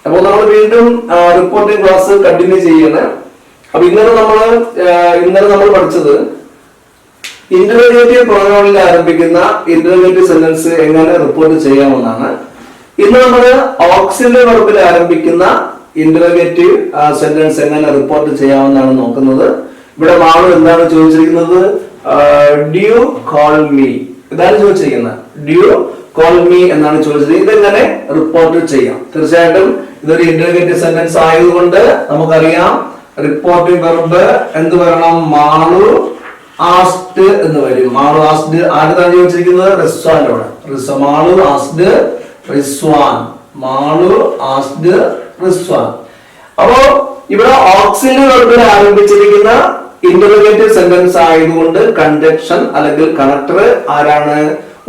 അപ്പോൾ നമ്മൾ വീണ്ടും റിപ്പോർട്ടിംഗ് ക്ലാസ് കണ്ടിന്യൂ ചെയ്യണം. അപ്പൊ ഇന്നലെ നമ്മൾ പഠിച്ചത് ഇന്റർവേറ്റീവ് പ്രോനൗണിൽ ആരംഭിക്കുന്ന ഇന്റർവേറ്റീവ് സെന്റൻസ് എങ്ങനെ റിപ്പോർട്ട് ചെയ്യാമെന്നാണ്. ഇന്ന് നമ്മൾ ഓക്സിലറി വെർബിൽ ആരംഭിക്കുന്ന ഇന്റർവേറ്റീവ് സെന്റൻസ് എങ്ങനെ റിപ്പോർട്ട് ചെയ്യാമെന്നാണ് നോക്കുന്നത്. ഇവിടെ മാളു എന്താണ് ചോദിച്ചിരിക്കുന്നത്? ഡ്യൂ കോൾ മീ ഇതാണ് ചോദിച്ചിരിക്കുന്നത്. ഡ്യൂ കോൾ മീ എന്നാണ് ചോദിച്ചത്. ഇതെങ്ങനെ റിപ്പോർട്ട് ചെയ്യാം? തീർച്ചയായിട്ടും ഇതൊരു ഇന്റർവേറ്റീവ് സെന്റൻസ് ആയതുകൊണ്ട് നമുക്കറിയാം റിപ്പോർട്ടിംഗ് വെർബ് എന്ത് വരണം? മാളു ആസ്ഡ് എന്ന് വരും. മാളു ആസ്ഡ് ആരുതാണ് ചോദിച്ചിരിക്കുന്നത്? റിസ്വാനോട്. മാളു ആസ്ഡ് റിസ്വാൻ. മാളു ആസ്ഡ് റിസ്വാൻ. അപ്പോ ഇവിടെ ഓക്സിലറി വെർബിൽ ആരംഭിച്ചിരിക്കുന്ന ഇന്റർവേറ്റീവ് സെന്റൻസ് ആയതുകൊണ്ട് കൺജക്ഷൻ അല്ലെങ്കിൽ കണക്ടർ ആരാണ്?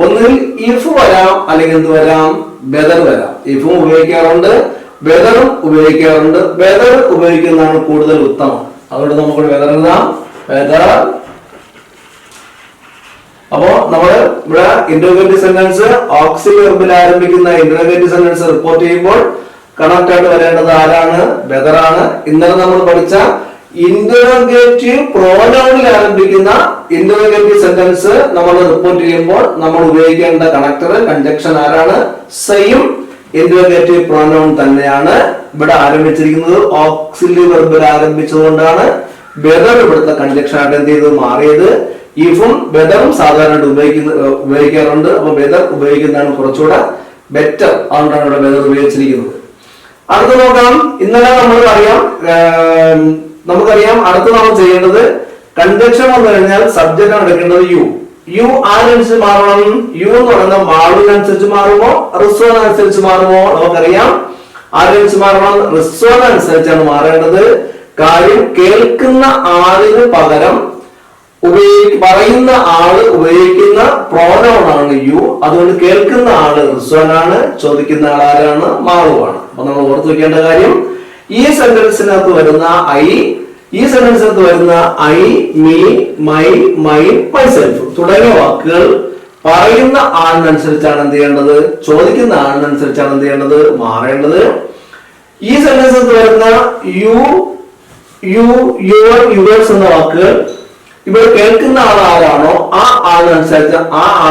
ഒന്നുകിൽ ഇഫ് വരാം, അല്ലെങ്കിൽ എന്ത് വരാം? വെദർ വരാം. ഇഫും ഉപയോഗിക്കാറുണ്ട്, വെദറും ഉപയോഗിക്കാറുണ്ട്. വെദർ ഉപയോഗിക്കുന്നതാണ് കൂടുതൽ ഉത്തമം. അതുകൊണ്ട് നമുക്ക് വെദർ എഴുതാം. വെദർ. അപ്പോ നമ്മൾ ഇവിടെ ഇന്റർവേറ്റീവ് സെന്റൻസ് ഓക്സിലറി വെർബിൽ ആരംഭിക്കുന്ന ഇന്റർവേറ്റീവ് സെന്റൻസ് റിപ്പോർട്ട് ചെയ്യുമ്പോൾ കണക്ട് ആയിട്ട് വരേണ്ടത് ആരാണ്? വെദർ ആണ്. ഇന്നലെ നമ്മൾ പഠിച്ച ഇന്റർഗേറ്റീവ് പ്രോനൗണിൽ ആരംഭിക്കുന്ന ഇന്റർഗേറ്റീവ് സെന്റൻസ് നമ്മൾ റിപ്പോർട്ട് ചെയ്യുമ്പോൾ നമ്മൾ ഉപയോഗിക്കേണ്ട കണക്ടർ കൺജക്ഷൻ ആരാണ്? സെയിം ഇന്റർഗേറ്റീവ് പ്രോനൗൺ തന്നെയാണ് ഇവിടെ ആരംഭിച്ചിരിക്കുന്നത്. ഓക്സിലറി വെർബിൽ ആരംഭിച്ചതുകൊണ്ടാണ് വെദർ ഇവിടുത്തെ കൺജക്ഷൻ ആയിട്ട് എന്ത് ചെയ്ത് മാറിയത്. ഇഫും വെദറും സാധാരണ ഉപയോഗിക്കാറുണ്ട്. അപ്പൊ വെദർ ഉപയോഗിക്കുന്നതാണ് കുറച്ചുകൂടെ ബെറ്റർ. അതുകൊണ്ടാണ് ഇവിടെ വെദർ ഉപയോഗിച്ചിരിക്കുന്നത്. അടുത്ത നോക്കാം. ഇന്നലെ നമുക്കറിയാം അടുത്ത് നമ്മൾ ചെയ്യേണ്ടത് കൺജക്ഷൻ വന്നു കഴിഞ്ഞാൽ സബ്ജക്റ്റ് ആണ് എടുക്കേണ്ടത് യു. യു ആരനുസരിച്ച് മാറണം? യു എന്ന് പറയുന്നത് മാളുവിനനുസരിച്ച് മാറുമോ റിസ്വാനനുസരിച്ച് മാറുമോ? നമുക്കറിയാം ആരനുസരിച്ച് മാറണം? റിസ്വാനനുസരിച്ചാണ് മാറേണ്ടത്. കാര്യം കേൾക്കുന്ന ആളിന് പകരം പറയുന്ന ആള് ഉപയോഗിക്കുന്ന പ്രോനൗൺ ആണ് യു. അതുകൊണ്ട് കേൾക്കുന്ന ആള് റിസ്വാനാണ്, ചോദിക്കുന്ന ആൾ ആരാണ്? മാളുവാണ്. അപ്പൊ നമ്മൾ ഓർത്ത് വെക്കേണ്ട കാര്യം ഈ സെന്റൻസിനകത്ത് വരുന്ന I, me, my, mine, myself തുടങ്ങിയ വാക്കുകൾ പറയുന്ന ആളിനനുസരിച്ചാണ് എന്ത് ചെയ്യേണ്ടത്? ചോദിക്കുന്ന ആളിനനുസരിച്ചാണ് എന്ത് ചെയ്യേണ്ടത്? മാറേണ്ടത്. ഈ സെന്റൻസിനകത്ത് വരുന്ന യു, യുവർ, യുവേഴ്സ് എന്ന വാക്കുകൾ ഇവിടെ കേൾക്കുന്ന ആൾ ആരാണോ ആ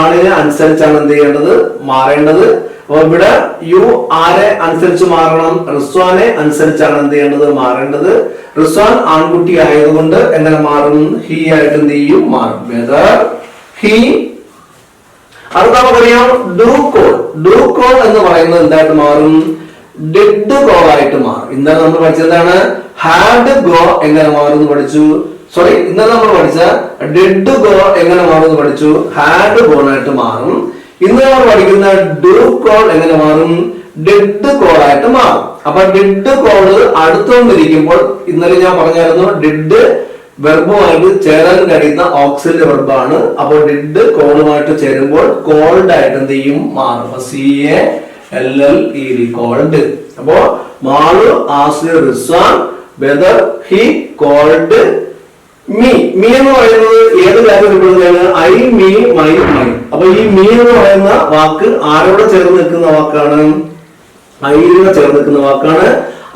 ആളിനെ അനുസരിച്ചാണ് എന്ത് ചെയ്യേണ്ടത്? മാറേണ്ടത്. അപ്പൊ ഇവിടെ യു ആരെ അനുസരിച്ച് മാറണം? റിസ്വാനെ അനുസരിച്ചാണ് എന്ത് ചെയ്യേണ്ടത്? മാറേണ്ടത്. റിസ്വാൻ ആൺകുട്ടി ആയതുകൊണ്ട് എങ്ങനെ മാറും? ഹി ആയിട്ട് എന്ത് ചെയ്യും? മാറും. Whether he. അത് നമുക്കറിയാം ഡു കോൾ. ഡു കോൾ എന്ന് പറയുന്നത് എന്തായിട്ട് മാറും? ഡിഡ് ഗോ ആയിട്ട് മാറും. ഇന്നലെ നമ്മൾ പഠിച്ചതാണ് ഹാഡ് ഗോ എങ്ങനെ മാറും പഠിച്ചു. ഇന്നലെ നമ്മൾ പഠിച്ച ഡിഡ് ഗോ എങ്ങനെ മാറും പഠിച്ചു. ഹാഡ് ഗോൺ ആയിട്ട് മാറും. ഇന്ന് നമ്മൾ പഠിക്കുന്ന ഡു കോൾ എങ്ങനെ മാറും? ഡിഡ് കോൾ ആയിട്ട് മാറും. അപ്പൊ ഡിഡ് കോള് അടുത്തുകൊണ്ടിരിക്കുമ്പോൾ ഇന്നലെ ഞാൻ പറഞ്ഞായിരുന്നു ഡിഡ് വെർബുമായിട്ട് ചേരാൻ കഴിയുന്ന ഓക്സിലറി വെർബാണ്. അപ്പോൾ ഡിഡ് കോളുമായിട്ട് ചേരുമ്പോൾ കോൾഡ് ആയിട്ട് എന്ത് ചെയ്യും? മാറും. CALLED called. അപ്പോ Malu asked Rizwan whether he called me. Me എന്ന് പറയുന്നത് ഏത് കാര്യത്തിൽപ്പെടുന്നതാണ്? I, me, my, mine. അപ്പൊ ഈ മീ എന്ന് പറയുന്ന വാക്ക് ആരോടെ ചേർന്ന് നിൽക്കുന്ന വാക്കാണ്? ഐയോടെ ചേർന്ന് നിൽക്കുന്ന വാക്കാണ്.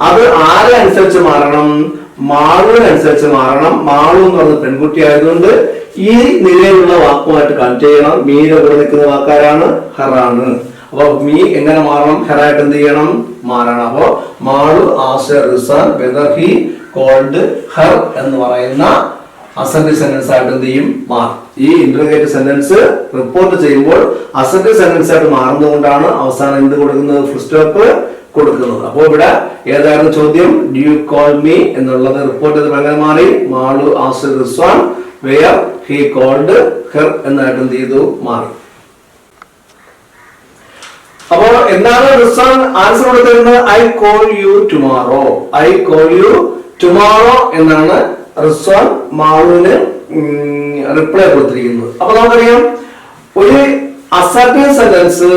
അത് ആരെ അനുസരിച്ച് മാറണം? മാളുവിനനുസരിച്ച് മാറണം. മാളു എന്ന് പറയുന്ന പെൺകുട്ടി ആയതുകൊണ്ട് ഈ നിലയിലുള്ള വാക്കുമായിട്ട് കണക്ട് ചെയ്യണം. മീയുടെ കൂടെ നിൽക്കുന്ന വാക്കാരാണ്? ഹറാണ്. അപ്പൊ മീ എങ്ങനെ മാറണം? ഹെറായിട്ട് എന്ത് ചെയ്യണം? മാറണം. അപ്പോ Malu asked Rizwan whether he called her എന്ന് പറയുന്ന അസർട്ടീവ് സെന്റൻസ് ആയിട്ട് എന്ത് ചെയ്യും? മാറും. ഈ ഇന്റർഗേറ്റീവ് സെന്റൻസ് റിപ്പോർട്ട് ചെയ്യുമ്പോൾ അസർട്ടീവ് സെന്റൻസ് ആയിട്ട് മാറുന്നതുകൊണ്ടാണ് അവസാനം എന്ത് കൊടുക്കുന്നത്? ഫുൾ സ്റ്റോപ്പ് കൊടുക്കുന്നത്. അപ്പോൾ ഇവിടെ ഏതായിരുന്നു ചോദ്യം? ഡു യു കോൾ മീ എന്നുള്ളത് റിപ്പോർട്ട് ചെയ്ത് എങ്ങനെ മാറി? Malu asked Rizwan where he called her എന്നായിട്ട് എന്ത് ചെയ്തു? മാറി. അപ്പോ എന്താണ് റിസ്വാൻ ആൻസർ കൊടുത്തിരുന്നത്? I call you tomorrow. I call you tomorrow എന്നാണ് റിസ്വാൻ മാളുവിന് റിപ്ലൈ കൊടുത്തിരിക്കുന്നത്. അപ്പൊ നമുക്കറിയാം ഒരു അസർട്ടീവ് സെന്റൻസ്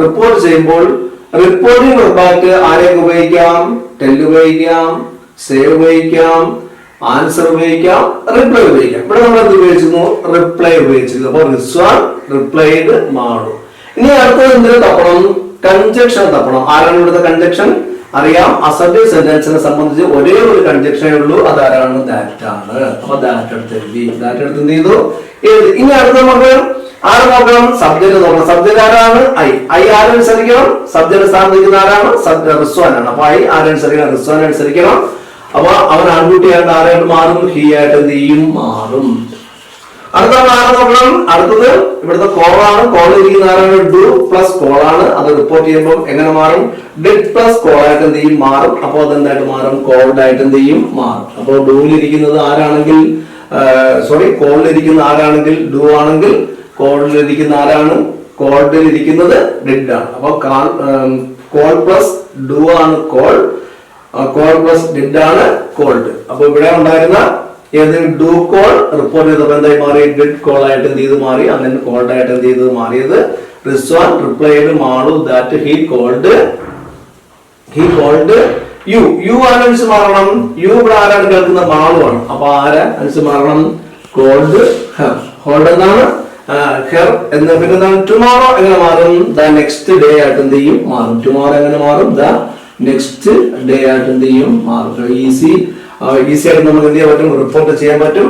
റിപ്പോർട്ട് ചെയ്യുമ്പോൾ റിപ്പോർട്ടിംഗ് വെർബായിട്ട് ആരെയൊക്കെ ഉപയോഗിക്കാം? ടെൽ ഉപയോഗിക്കാം, സേ ഉപയോഗിക്കാം, ആൻസർ ഉപയോഗിക്കാം, റിപ്ലൈ ഉപയോഗിക്കാം. ഇവിടെ നമ്മൾ എന്ത് ഉപയോഗിച്ചിരുന്നു? റിപ്ലൈ ഉപയോഗിച്ചിരുന്നു. അപ്പൊ റിസ്വാൻ റിപ്ലൈഡ് മാളു. ഇനി അടുത്തത് എന്തിനു തപ്പണം? കൺജക്ഷൻ തപ്പണം. ആരാണ് ഇവിടുത്തെ കൺജക്ഷൻ? അറിയാം അസർട്ടീവ് സെന്റൻസിനെ സംബന്ധിച്ച് ഒരേ ഒരു കൺജക്ഷനേ ഉള്ളൂ, അതാരാണ്? ദാറ്റ് ആണ്. അപ്പൊ ദാറ്റ് എടുത്ത് എഴുതി, ദാറ്റ് എടുത്ത് എന്ത് ചെയ്തു? എഴുതി. ഇനി അടുത്ത നമുക്ക് ആര് നോക്കണം? സബ്ജക്ട് നോക്കണം. സബ്ജക്ട് ആരാണ്? ഐ ആരനുസരിക്കണം? സബ്ജക്ട് സ്ഥാനത്ത് നിൽക്കുന്ന ആരാണ്? റിസ്വാനാണ്. അപ്പൊ ഐ ആരനുസരിക്കണം? റിസ്വാൻ അനുസരിക്കണം. അപ്പൊ അവൻ ആൺകുട്ടിയായിട്ട് ആരായിട്ട് മാറും? ഹി ആയിട്ട് എന്ത് ചെയ്യും? മാറും. അടുത്ത ആരെ നോക്കണം? അടുത്തത് ഇവിടുത്തെ കോളാണ്. കോൾ ഇരിക്കുന്ന ആരാണ്? ഡു പ്ലസ് കോളാണ്. അത് റിപ്പോർട്ട് ചെയ്യുമ്പോൾ എങ്ങനെ മാറും? ഡിഡ് പ്ലസ് കോൾ ആയിട്ട് എന്ത് ചെയ്യും? മാറും. അപ്പൊ അതെന്തായിട്ട് മാറും? കോൾഡ് ആയിട്ട് എന്ത് ചെയ്യും? മാറും. അപ്പൊ ഡൂലിരിക്കുന്നത് ആരാണെങ്കിൽ കോളിലിരിക്കുന്ന ആരാണെങ്കിൽ ഡു ആണെങ്കിൽ, കോളിലിരിക്കുന്ന ആരാണ്? കോൾഡിലിരിക്കുന്നത് ഡിഡ് ആണ്. അപ്പൊ കോൾ പ്ലസ് ഡു ആണ് കോൾ, കോൾ പ്ലസ് ഡിഡ് ആണ് കോൾഡ്. അപ്പൊ ഇവിടെ ഉണ്ടായിരുന്ന ഏതെങ്കിലും ഡു കോൾ റിപ്പോർട്ട് ചെയ്തപ്പോൾ എന്തായി മാറി? ഡിഡ് കോൾ ആയിട്ട് എന്ത് ചെയ്ത് മാറി? അങ്ങനെ കോൾഡ് ആയിട്ട് എന്ത് ചെയ്ത് മാറിയത്? Rizwan replied Malu that he called you. You ആരനുസരിച്ച് മാറണം? യു ഇവിടെ ആരാണ് കേൾക്കുന്ന? മാളു ആണ്. അപ്പൊ ആരാ അനുസരിച്ച് മാറണം? Called her. കോൾഡ് എന്നാണ് ഹെർ എന്ന്. പിന്നെ എന്താണ്? ടുമോറോ എങ്ങനെ മാറും? ദ നെക്സ്റ്റ് ഡേ ആയിട്ട് എന്ത് ചെയ്യും? മാറും. ടുമോറോ എങ്ങനെ മാറും? ദ നെക്സ്റ്റ് ഡേ ആയിട്ട് എന്ത് ചെയ്യും? മാറും. ഈസി ആയിട്ട് നമുക്ക് എന്ത് ചെയ്യാൻ പറ്റും? റിപ്പോർട്ട് ചെയ്യാൻ പറ്റും.